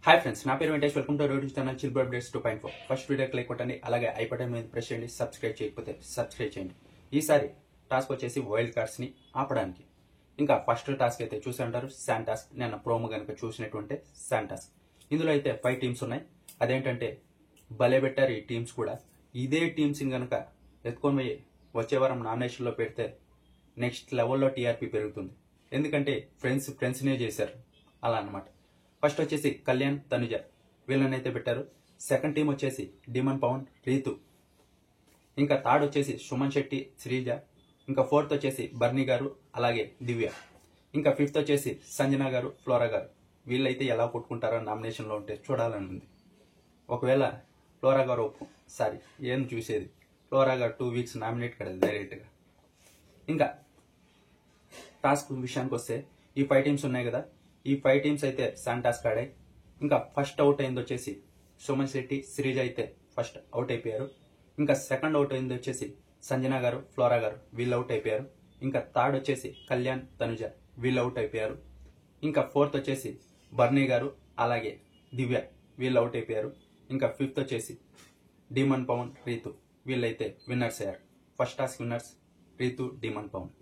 Hi friends, నా పేరు Venkatesh. Welcome to road channel chill updates 2.4. First వీడియోకి లైక్ కొట్టండి, అలాగే ఐ బటన్ మీద ప్రెస్ చేయండి. సబ్స్క్రైబ్ చేయకపోతే సబ్స్క్రైబ్ చేయండి. ఈసారి టాస్క్ వచ్చేసి వైల్డ్ కార్డ్స్ ని ఆపడానికి. ఇంకా ఫస్ట్ టాస్క్ అయితే చూసి ఉంటారు, శాన్ టాస్క్. నేను ప్రోమో కనుక చూసినటువంటి శాన్ టాస్క్. ఇందులో అయితే 5 టీమ్స్ ఉన్నాయి. అదేంటంటే భలే పెట్టారు ఈ టీమ్స్ కూడా. ఇదే టీమ్స్ కనుక ఎత్తుకొని పోయి వచ్చే వారం నామినేషన్లో పెడితే నెక్స్ట్ లెవెల్లో టీఆర్పీ పెరుగుతుంది. ఎందుకంటే ఫ్రెండ్స్నే చేశారు అలా అన్నమాట. ఫస్ట్ వచ్చేసి కళ్యాణ్, తనుజ వీళ్ళనైతే పెట్టారు. సెకండ్ టీం వచ్చేసి డిమన్ పవన్, రీతు. ఇంకా థర్డ్ వచ్చేసి సుమన్ శెట్టి, శ్రీజ. ఇంకా ఫోర్త్ వచ్చేసి బర్నీ గారు, అలాగే దివ్య. ఇంకా ఫిఫ్త్ వచ్చేసి సంజన గారు, ఫ్లోరా గారు. వీళ్ళైతే ఎలా కొట్టుకుంటారో నామినేషన్లో ఉంటే చూడాలని ఉంది. ఒకవేళ ఫ్లోరా గారు ఏం చూసేది, ఫ్లోరా గారు 2 వీక్స్ నామినేట్ కదా డైరెక్ట్గా. ఇంకా టాస్క్ విషయానికి వస్తే ఈ 5 టీమ్స్ ఉన్నాయి కదా, ఈ 5 టీమ్స్ అయితే శాన్ టాస్క్ ఆడాయి. ఇంకా ఫస్ట్ అవుట్ అయింది వచ్చేసి సుమన్ శెట్టి, శ్రీజ అయితే ఫస్ట్ అవుట్ అయిపోయారు. ఇంకా సెకండ్ అవుట్ అయింది వచ్చేసి సంజన గారు, ఫ్లోరా గారు, వీళ్ళు అవుట్ అయిపోయారు. ఇంకా థర్డ్ వచ్చేసి కళ్యాణ్, తనుజ వీళ్ళు అవుట్ అయిపోయారు. ఇంకా ఫోర్త్ వచ్చేసి బర్నీ గారు, అలాగే దివ్య వీళ్ళు అవుట్ అయిపోయారు. ఇంకా ఫిఫ్త్ వచ్చేసి డిమన్ పవన్, రీతు వీళ్ళైతే విన్నర్స్ అయ్యారు. First task winners Ritu, Demon Pawan.